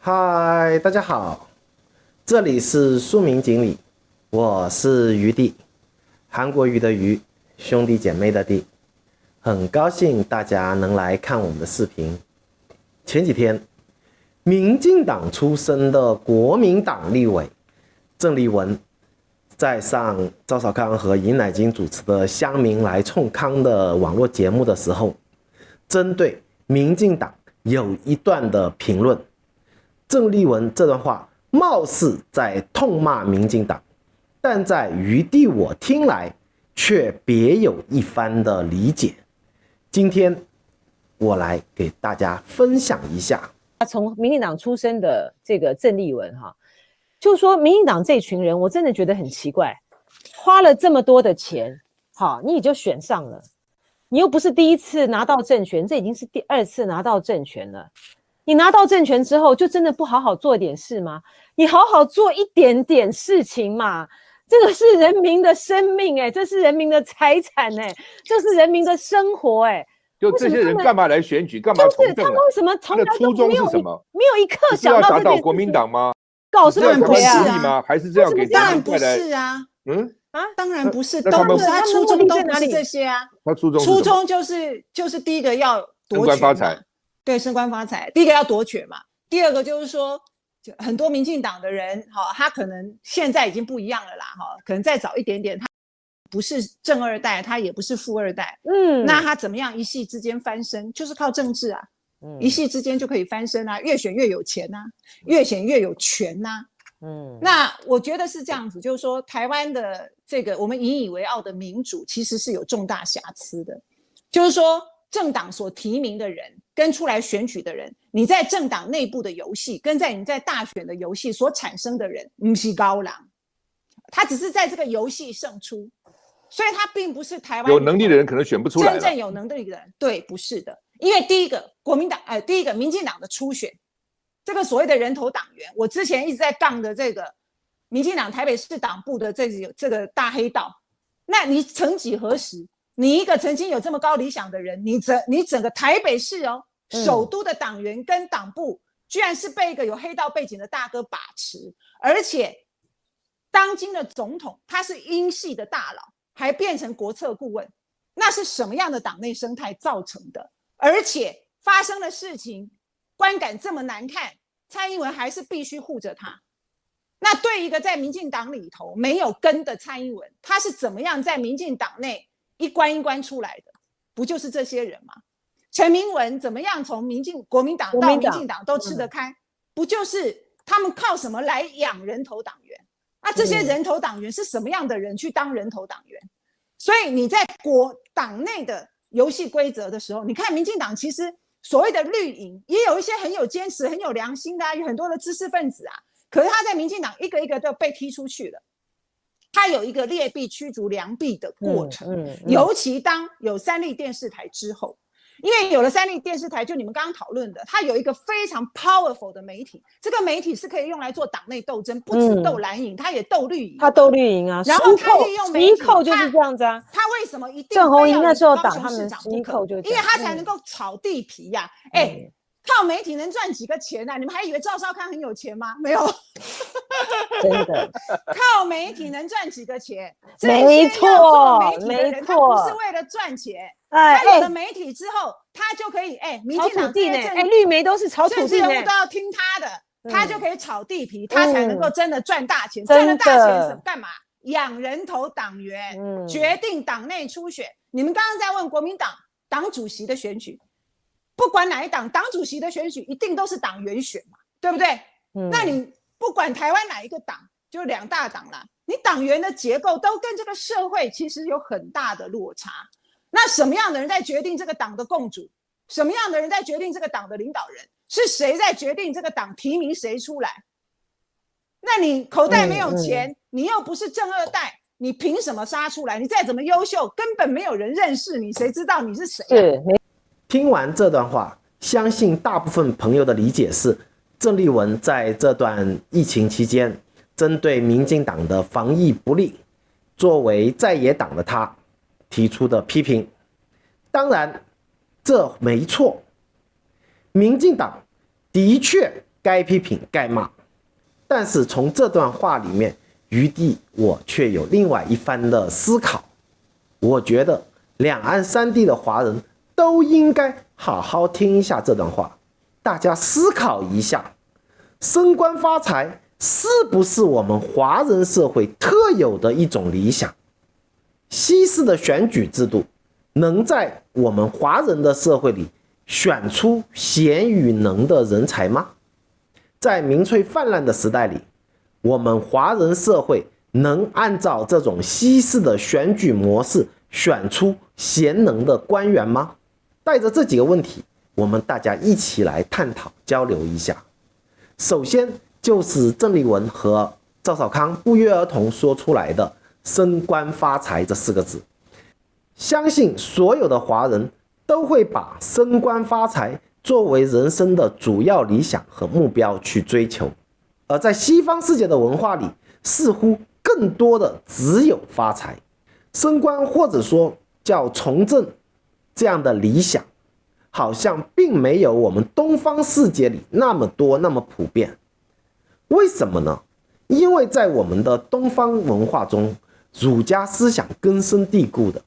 嗨，大家好，这里是书名锦鲤，我是余弟，韩国瑜的瑜，兄弟姐妹的弟，很高兴大家能来看我们的视频。前几天，民进党出身的国民党立委郑丽文在上赵少康和尹乃菁主持的乡民来冲康的网络节目的时候，针对民进党有一段的评论。郑丽文这段话貌似在痛骂民进党，但在余弟我听来却别有一番的理解。今天我来给大家分享一下。从民进党出身的这个郑丽文就说民进党这群人，我真的觉得很奇怪，花了这么多的钱，你也就选上了，你又不是第一次拿到政权，这已经是第二次拿到政权了。你拿到政权之后，就真的不好好做点事吗？你好好做一点点事情嘛！这个是人民的生命这是人民的财产这是人民的生活就这些人干嘛来选举？干嘛从政？就是他们为什么从来都初衷是什么？没有一刻想到这件事情。是要打倒国民党吗？搞什么鬼吗？还是这样给当然不是啊！当然不是，都不是，他初衷都不是这些啊。他初衷就是第一个要夺权，升官发财。对，升官发财。第一个要夺权嘛，第二个就是说，很多民进党的人他可能现在已经不一样了啦可能再早一点点，他不是正二代，他也不是富二代，那他怎么样一夕之间翻身，就是靠政治啊，一夕之间就可以翻身啊，越选越有钱啊，越选越有权啊。那我觉得是这样子，就是说台湾的这个我们引以为傲的民主，其实是有重大瑕疵的，就是说政党所提名的人跟出来选举的人，你在政党内部的游戏跟你在大选的游戏所产生的人不是高人，他只是在这个游戏胜出，所以他并不是台湾有能力的人可能选不出来，真正有能力的人，对，不是的。因为第一个第一个民进党的初选，这个所谓的人头党员，我之前一直在杠的这个民进党台北市党部的这个大黑道，那你曾几何时，你一个曾经有这么高理想的人，你整个台北市首都的党员跟党部居然是被一个有黑道背景的大哥把持，而且当今的总统他是英系的大佬，还变成国策顾问，那是什么样的党内生态造成的？而且发生的事情观感这么难看，蔡英文还是必须护着他。那对一个在民进党里头没有根的蔡英文，他是怎么样在民进党内一关一关出来的？不就是这些人吗？陈明文怎么样从国民党到民进党都吃得开？不就是他们靠什么来养人头党员？那这些人头党员是什么样的人去当人头党员？所以你在党内的游戏规则的时候，你看民进党其实所谓的绿营也有一些很有坚持很有良心的有很多的知识分子可是他在民进党一个一个都被踢出去了，他有一个劣币驱逐良币的过程，尤其当有三立电视台之后，因为有了三立电视台，就你们刚刚讨论的，它有一个非常 powerful 的媒体，这个媒体是可以用来做党内斗争，不止斗蓝营，它也斗绿营，它斗绿营然后它利用媒体，扣就是这样子它为什么一定郑红营那时候党他们一扣就因为它才能够炒地皮靠媒体能赚几个钱你们还以为赵少康很有钱吗？没有，真的靠媒体能赚几个钱？没错，没错，他不是为了赚钱。他有了媒体之后，他就可以民进党绿媒都是炒土地，政治人物都要听他的，他就可以炒地皮，他才能够真的赚大钱。赚了大钱是干嘛？养人头党员，决定党内初选。你们刚刚在问国民党党主席的选举，不管哪一党，党主席的选举一定都是党员选嘛，对不对？那你不管台湾哪一个党，就两大党啦，你党员的结构都跟这个社会其实有很大的落差。那什么样的人在决定这个党的共主？什么样的人在决定这个党的领导人？是谁在决定这个党提名谁出来？那你口袋没有钱，你又不是正二代，你凭什么杀出来？你再怎么优秀，根本没有人认识你，谁知道你是谁听完这段话，相信大部分朋友的理解是，郑丽文在这段疫情期间，针对民进党的防疫不力，作为在野党的他提出的批评。当然，这没错，民进党的确该批评该骂。但是从这段话里面，余弟我却有另外一番的思考。我觉得两岸三地的华人都应该好好听一下这段话，大家思考一下，升官发财是不是我们华人社会特有的一种理想？西式的选举制度能在我们华人的社会里选出贤与能的人才吗？在民粹泛滥的时代里，我们华人社会能按照这种西式的选举模式选出贤能的官员吗？带着这几个问题，我们大家一起来探讨交流一下。首先就是郑丽文和赵少康不约而同说出来的升官发财这4个字，相信所有的华人都会把升官发财作为人生的主要理想和目标去追求。而在西方世界的文化里，似乎更多的只有发财、升官，或者说叫从政这样的理想，好像并没有我们东方世界里那么多那么普遍。为什么呢？因为在我们的东方文化中，儒家思想根深蒂固的，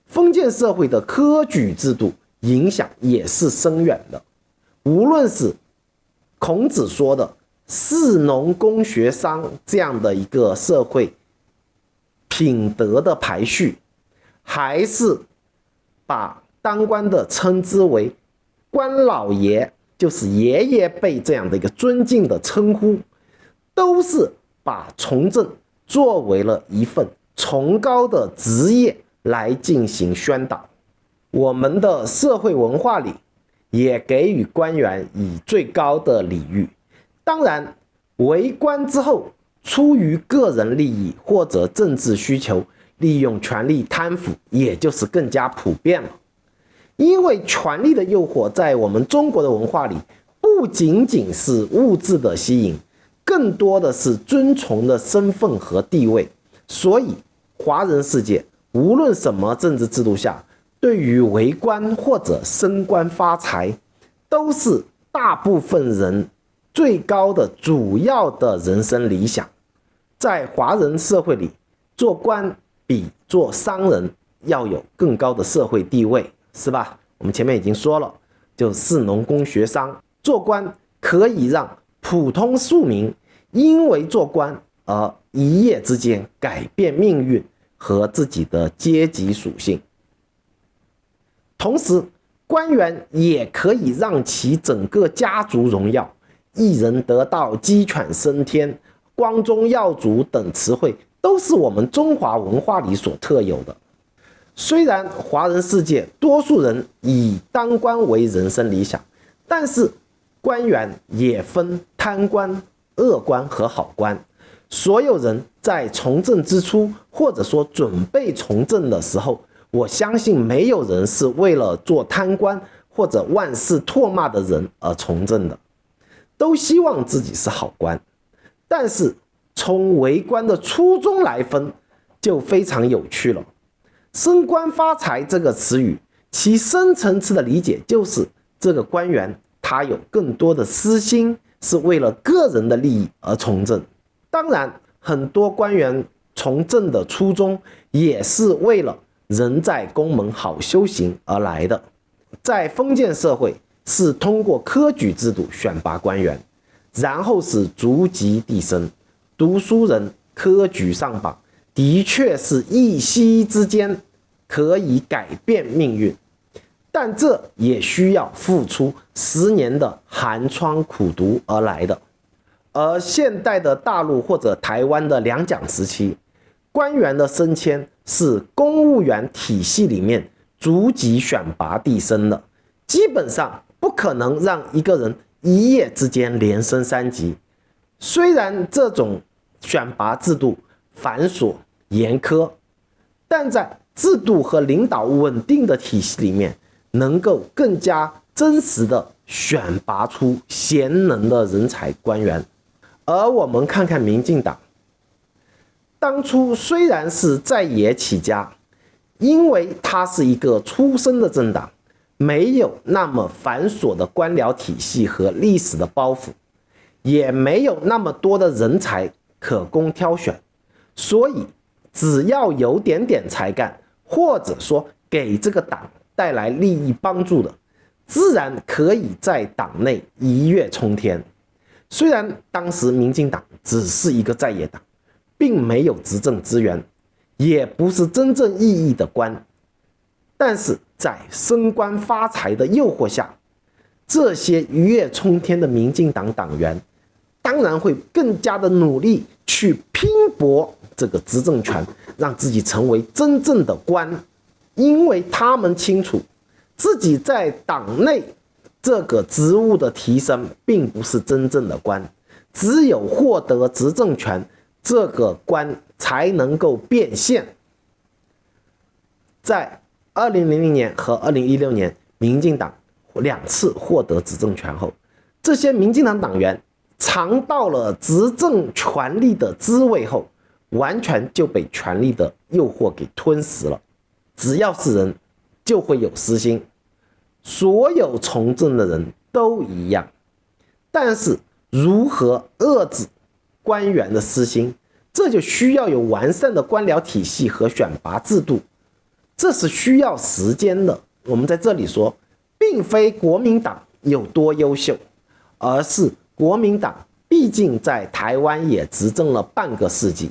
封建社会的科举制度影响也是深远的。无论是孔子说的士农工学商这样的一个社会品德的排序，还是把当官的称之为官老爷，就是爷爷辈这样的一个尊敬的称呼，都是把从政作为了一份崇高的职业来进行宣导。我们的社会文化里也给予官员以最高的礼遇。当然，为官之后出于个人利益或者政治需求，利用权力贪腐，也就是更加普遍了。因为权力的诱惑在我们中国的文化里不仅仅是物质的吸引，更多的是尊崇的身份和地位。所以华人世界无论什么政治制度下，对于为官或者升官发财，都是大部分人最高的主要的人生理想。在华人社会里，做官比做商人要有更高的社会地位，是吧？我们前面已经说了，就士农工学商，做官可以让普通庶民因为做官而一夜之间改变命运和自己的阶级属性。同时，官员也可以让其整个家族荣耀，一人得道鸡犬升天、光宗耀祖等词汇都是我们中华文化里所特有的。虽然华人世界多数人以当官为人生理想，但是官员也分贪官、恶官和好官。所有人在从政之初，或者说准备从政的时候，我相信没有人是为了做贪官或者万事唾骂的人而从政的，都希望自己是好官。但是从为官的初衷来分，就非常有趣了。升官发财这个词语，其深层次的理解就是这个官员他有更多的私心，是为了个人的利益而从政。当然，很多官员从政的初衷也是为了人在宫门好修行而来的。在封建社会，是通过科举制度选拔官员，然后是逐级递升，读书人科举上榜，的确是一夕之间可以改变命运，但这也需要付出10年的寒窗苦读而来的。而现代的大陆或者台湾的两蒋时期，官员的升迁是公务员体系里面逐级选拔递升的，基本上不可能让一个人一夜之间连升3级。虽然这种选拔制度繁琐严苛，但在制度和领导稳定的体系里面，能够更加真实的选拔出贤能的人才官员。而我们看看民进党，当初虽然是在野起家，因为它是一个出身的政党，没有那么繁琐的官僚体系和历史的包袱，也没有那么多的人才可供挑选，所以只要有点才干，或者说给这个党带来利益帮助的，自然可以在党内一跃冲天。虽然当时民进党只是一个在野党，并没有执政资源，也不是真正意义的官，但是在升官发财的诱惑下，这些一跃冲天的民进党党员当然会更加的努力去拼搏这个执政权，让自己成为真正的官，因为他们清楚自己在党内这个职务的提升并不是真正的官，只有获得执政权，这个官才能够变现。在2000年和2016年，民进党2次获得执政权后，这些民进党党员尝到了执政权力的滋味后，完全就被权力的诱惑给吞噬了。只要是人，就会有私心，所有从政的人都一样。但是如何遏制官员的私心，这就需要有完善的官僚体系和选拔制度，这是需要时间的。我们在这里说，并非国民党有多优秀，而是国民党毕竟在台湾也执政了半个世纪，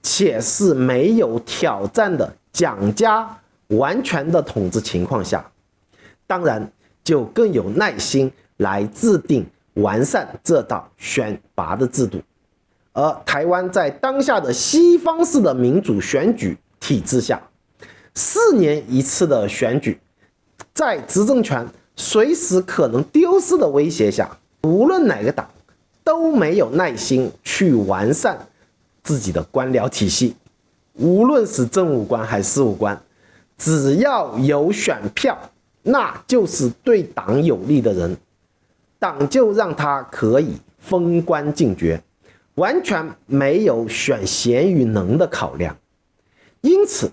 且是没有挑战的蒋家完全的统治情况下，当然就更有耐心来制定完善这道选拔的制度。而台湾在当下的西方式的民主选举体制下，4年一次的选举，在执政权随时可能丢失的威胁下，无论哪个党都没有耐心去完善自己的官僚体系。无论是政务官还是事务官，只要有选票，那就是对党有利的人，党就让他可以封官进爵，完全没有选贤与能的考量。因此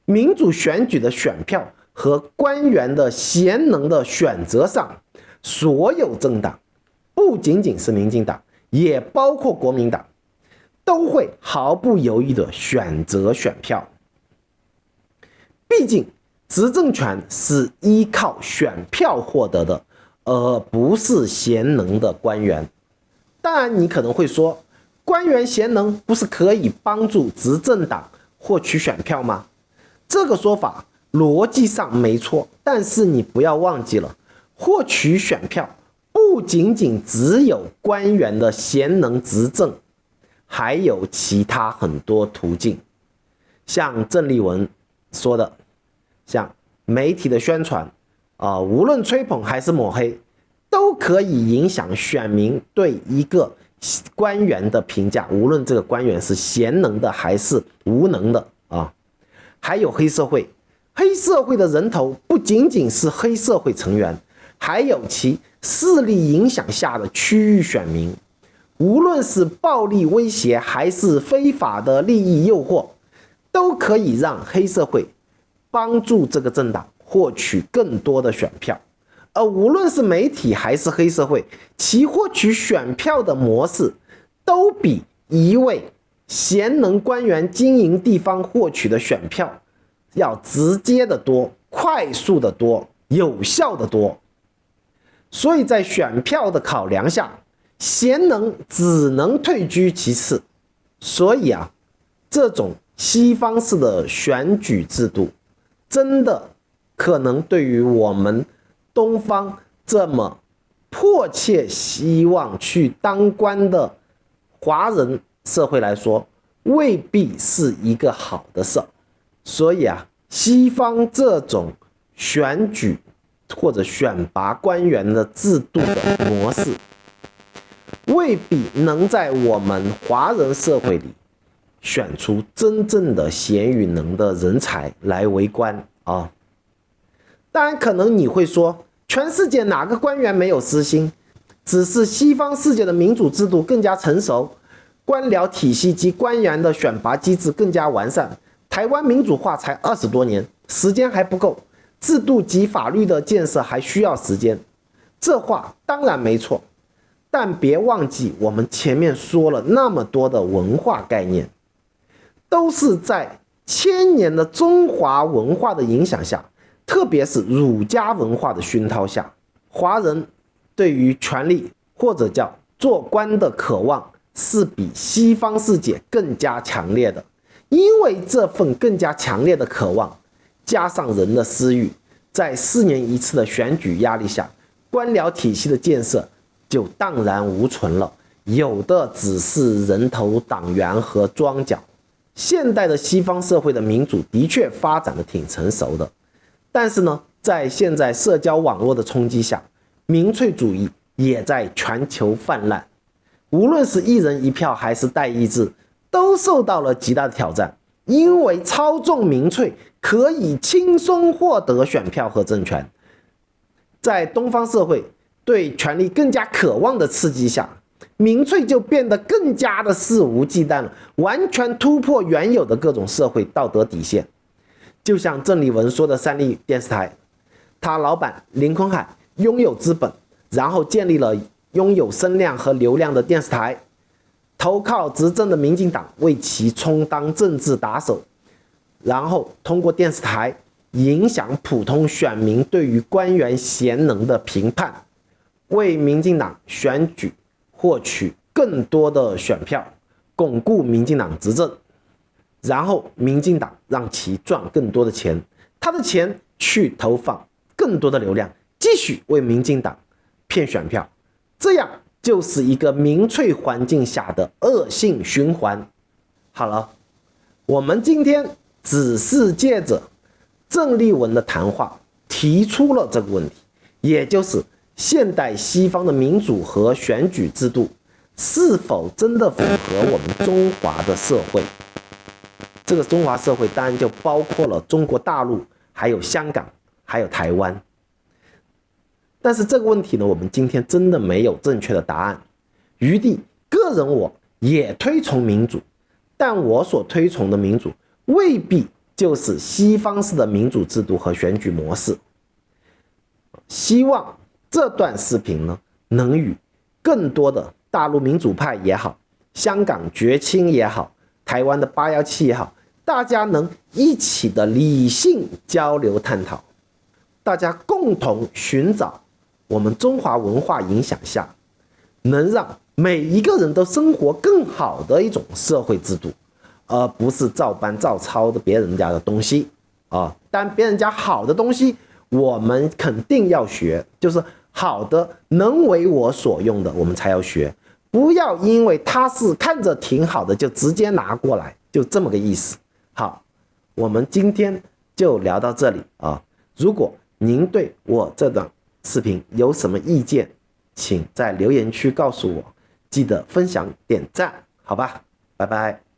民主选举的选票和官员的贤能的选择上，所有政党，不仅仅是民进党，也包括国民党，都会毫不犹豫地选择选票。毕竟执政权是依靠选票获得的，而不是贤能的官员。当然你可能会说，官员贤能不是可以帮助执政党获取选票吗？这个说法逻辑上没错，但是你不要忘记了，获取选票不仅仅只有官员的贤能执政，还有其他很多途径。像郑丽文说的，像媒体的宣传无论吹捧还是抹黑，都可以影响选民对一个官员的评价，无论这个官员是贤能的还是无能的还有黑社会，黑社会的人头不仅仅是黑社会成员，还有其势力影响下的区域选民。无论是暴力威胁还是非法的利益诱惑，都可以让黑社会帮助这个政党获取更多的选票。而无论是媒体还是黑社会，其获取选票的模式都比一位贤能官员经营地方获取的选票要直接的多、快速的多、有效的多。所以在选票的考量下，贤能只能退居其次。所以这种西方式的选举制度，真的可能对于我们东方这么迫切希望去当官的华人社会来说，未必是一个好的事。所以西方这种选举或者选拔官员的制度的模式，未必能在我们华人社会里选出真正的贤与能的人才来为官当然可能你会说，全世界哪个官员没有私心，只是西方世界的民主制度更加成熟，官僚体系及官员的选拔机制更加完善，台湾民主化才20多年，时间还不够，制度及法律的建设还需要时间。这话当然没错，但别忘记我们前面说了那么多的文化概念，都是在千年的中华文化的影响下，特别是儒家文化的熏陶下，华人对于权力或者叫做官的渴望是比西方世界更加强烈的。因为这份更加强烈的渴望，加上人的私欲，在4年一次的选举压力下，官僚体系的建设就荡然无存了，有的只是人头党员和庄脚。现代的西方社会的民主的确发展的挺成熟的，但是呢，在现在社交网络的冲击下，民粹主义也在全球泛滥。无论是一人一票还是代议制，都受到了极大的挑战，因为操纵民粹可以轻松获得选票和政权。在东方社会对权力更加渴望的刺激下，民粹就变得更加的肆无忌惮了，完全突破原有的各种社会道德底线。就像郑丽文说的三立电视台，他老板林坤海拥有资本，然后建立了拥有声量和流量的电视台，投靠执政的民进党为其充当政治打手，然后通过电视台影响普通选民对于官员贤能的评判，为民进党选举获取更多的选票，巩固民进党执政，然后民进党让其赚更多的钱，他的钱去投放更多的流量，继续为民进党骗选票，这样就是一个民粹环境下的恶性循环。好了，我们今天只是借着郑丽文的谈话提出了这个问题，也就是现代西方的民主和选举制度是否真的符合我们中华的社会。这个中华社会当然就包括了中国大陆，还有香港，还有台湾。但是这个问题呢，我们今天真的没有正确的答案。余地个人我也推崇民主，但我所推崇的民主未必就是西方式的民主制度和选举模式。希望这段视频呢，能与更多的大陆民主派也好，香港绝青也好，台湾的817也好，大家能一起的理性交流探讨，大家共同寻找我们中华文化影响下能让每一个人都生活更好的一种社会制度，而不是照搬照抄的别人家的东西啊。但别人家好的东西我们肯定要学，就是好的能为我所用的我们才要学，不要因为它是看着挺好的就直接拿过来，就这么个意思。好，我们今天就聊到这里啊。如果您对我这段视频有什么意见，请在留言区告诉我，记得分享点赞，好吧，拜拜。